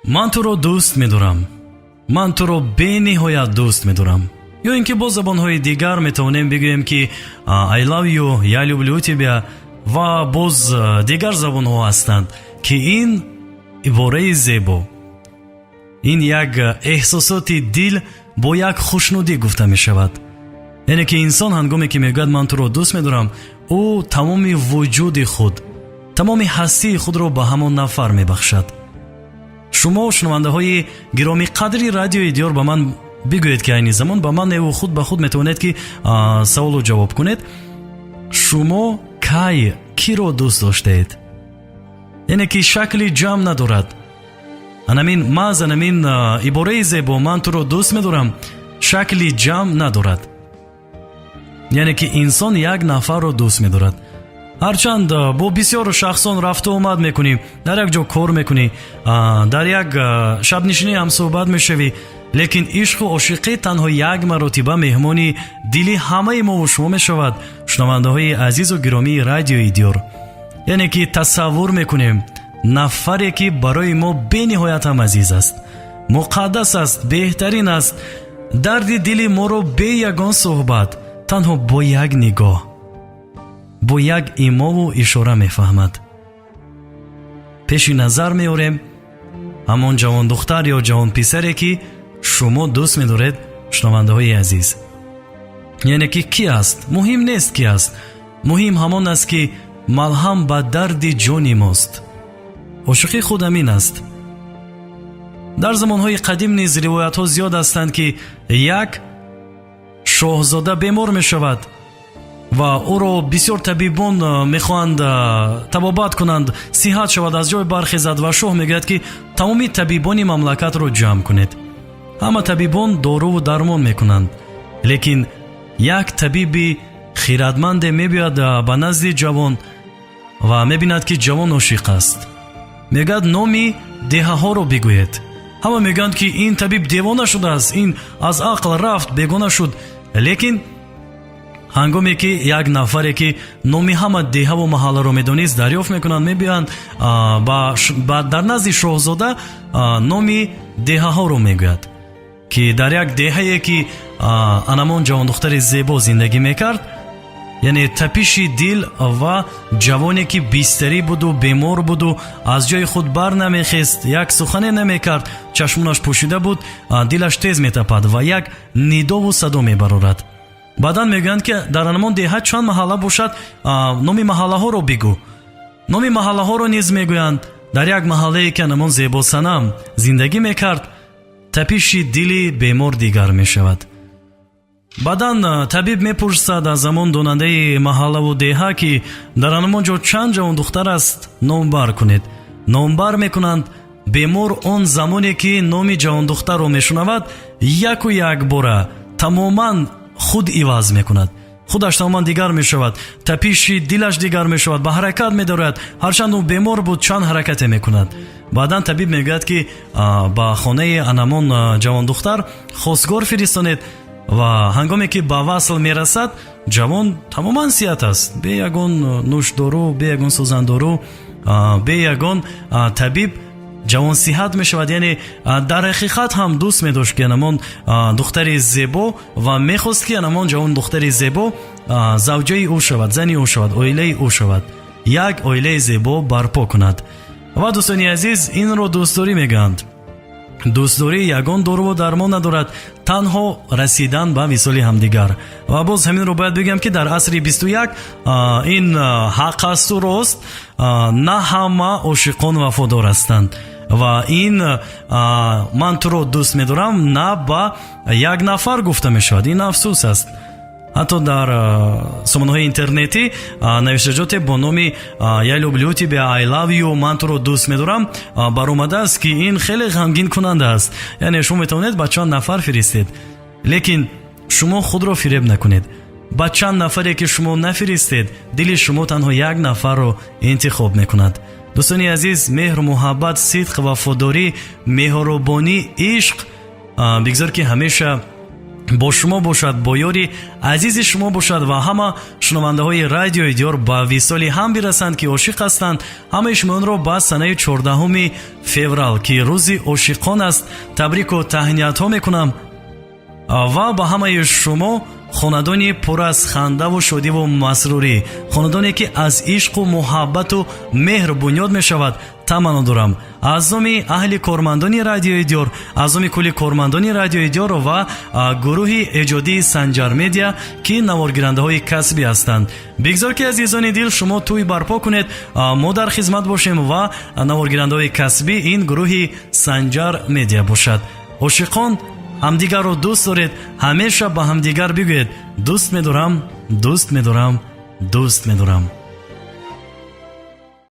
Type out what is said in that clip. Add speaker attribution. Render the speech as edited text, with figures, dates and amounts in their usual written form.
Speaker 1: من تو رو دوست می‌دارم. من تو رو بی‌نهایت دوست می‌دارم. یا اینکه با زبان‌های دیگر می‌تونیم بگوییم که I love you, я люблю тебя و باز دیگر زبان‌ها هستند که این عباره زیبا، این یک احساسات دل با یک خوشنودی گفته می‌شود. یعنی که انسان هنگامی که میگوید من تو رو دوست می‌دارم، او تمام وجود خود، تمام هستی خود را به همان نفر می‌بخشد. شما شنونده های گرامی قدری رادیوی دیار با من بگوید که این زمان با من و خود به خود میتونید که سوال رو جواب کنید. شما کی رو دوست داشتید؟ یعنی که شکلی جمع ندارد. همین عباره زیبا من تو رو دوست میدارم شکلی جمع ندارد. یعنی که انسان یک نفر رو دوست میدارد. هرچند با بسیار شخصان رفت و آمد میکنی، در یک جا کار میکنی، در یک شب نشینی هم صحبت میشوی، لیکن عشق و عاشقی تنها یک مرتبه مهمانی دلی همه ما و شما میشود. شنونده های عزیز و گرامی رادیوی دیار، یعنی که تصور میکنیم نفری که برای ما بی‌نهایت هم عزیز است، مقدس است، بهترین است، درد دل ما رو به یگان صحبت تنها با یک نگاه، با یک ایما و اشاره میفهمد. پیش نظر میاریم همان جوان دختر یا جوان پسری که شما دوست میدارید. شنونده های عزیز، یعنی که کی است مهم نیست، کی است مهم همان است که ملهم به درد جان ماست. عاشقی خود همین است. در زمانهای قدیم نیز روایت ها زیاد هستند که یک شاهزاده بیمار می شود و او را بسیار طبیبان میخواهند طبابت کنند، صحت شود، از جای برخیزد و شاه میگوید که تمامی طبیبان مملکت را جمع کنید. همه طبیبان دارو و درمان میکنند، لیکن یک طبیب خیرتمند میبیاد به نزد جوان و میبیند که جوان عاشق است. میگوید نامی دهه ها رو بگوید. همه میگویند که این طبیب دیوانه شده است، این از عقل رفت، بیگانه شد. لیکن هنگامی که یک نفری که نامی همه دیه و محله رو میدونست دریافت میکنند، میبیند در نزد شاهزاده نامی دیه ها رو میگوید که در یک دیهی که انمان جوان دختر زیبا زندگی میکرد، یعنی تپش دل و جوانی که بیستری بود و بیمار بود و از جای خود بر نمیخست، یک سخنی نمیکرد، چشمونش پوشیده بود، دلش تیز میتپد و یک ندا و صدا میبرارد. بعدا میگویند که در انمان دیه چند محله باشد، نامی محله ها رو بگو. نامی محله ها رو نیز میگویند. در یک محله که انمان زیبا صنم زندگی میکرد، تپش دل بیمار دیگر میشود. بعدن طبیب میپرسد از زمان دوننده محله و دیه که در انمان جا چند جوان دختر است، نام بر کنید. نام بر میکنند. بیمار اون زمانی که نام جوان دختر رو میشنود، یک و یک باره تماما خود عوض میکند، خودش تماما دیگر میشود، تپش دلش دیگر میشود، به حرکت میدارد. هرچند او بیمار بود چند حرکت میکند. بعدن طبیب میگوید که با خانه انمان جوان دختر خواستگار فرستانید و هنگامی که به وصل میرسد جوان تماما صحت است، به یگان نوش دارو، به یگان سوزن دارو، به یگان طبیب جوان صحت می شود. یعنی در حقیقت هم دوست می داشت که انمان دختر زیبا و می خواست که انمان جوان دختر زیبا زوجه او شود، زنی او شود، اویله او شود، یک اویله زیبا برپا کند. و دوستانی عزیز، این رو دوستداری میگند. دوستداری یگان دارو و درمان ندارد، تنها رسیدن به وصال همدیگر. و باز همین رو باید بگم که در عصر 21 این حق است و راست، نه همه عاشقان وفادار هستند و این من تو رو دوست می‌دارم نه با یک نفر گفته میشود. این افسوس است. حتی در سامانه‌های اینترنتی نوشتجات با نام Я люблю тебя, I love you, من تو رو دوست می‌دارم برآمده است که این خیلی غمگین کننده است. یعنی شما میتونید با چند نفر فرستید، لیکن شما خود رو فریب نکنید. با چند نفری که شما نفرستید، دل شما تنها یک نفر رو انتخاب میکند. دوستانی عزیز، مهر، محبت، صدق، وفاداری، مهربانی، عشق بگذار که همیشه бо шумо бошад, бо ёри азизи шумо бошад ва ҳама шунавандаҳои радиои Диёр ба висоли ҳам бирасанд, ки ошиқ ҳастанд. Ҳамаи шуморо ба санаи 14 феврал, ки рӯзи ошиқон аст, табрику таҳниятҳо мекунам ва ба ҳамаи шумо хонадони пур аз хандаву шодиву масрурӣ, хонадоне ки аз ишқу муҳаббату меҳр бунёд мешавад, таманно дорам. аз номи аҳли кормандони радиои Диёр, аз номи кулли кормандони радиои Диёр ва гурӯҳи эҷодии Санҷар Медиа, ки наворгирандаҳои касбӣ ҳастанд, бигзор ки азизони дил шумо тӯй барпо кунед, мо дар хизмат бошем ва наворгирандаҳои касбӣ ин гурӯҳи Санҷар Медиа бошад. ошиқон, ҳамдигарро дӯст доред, ҳамеша ба ҳамдигар бигӯед: дӯст медорам, дӯст медорам, дӯст медорам.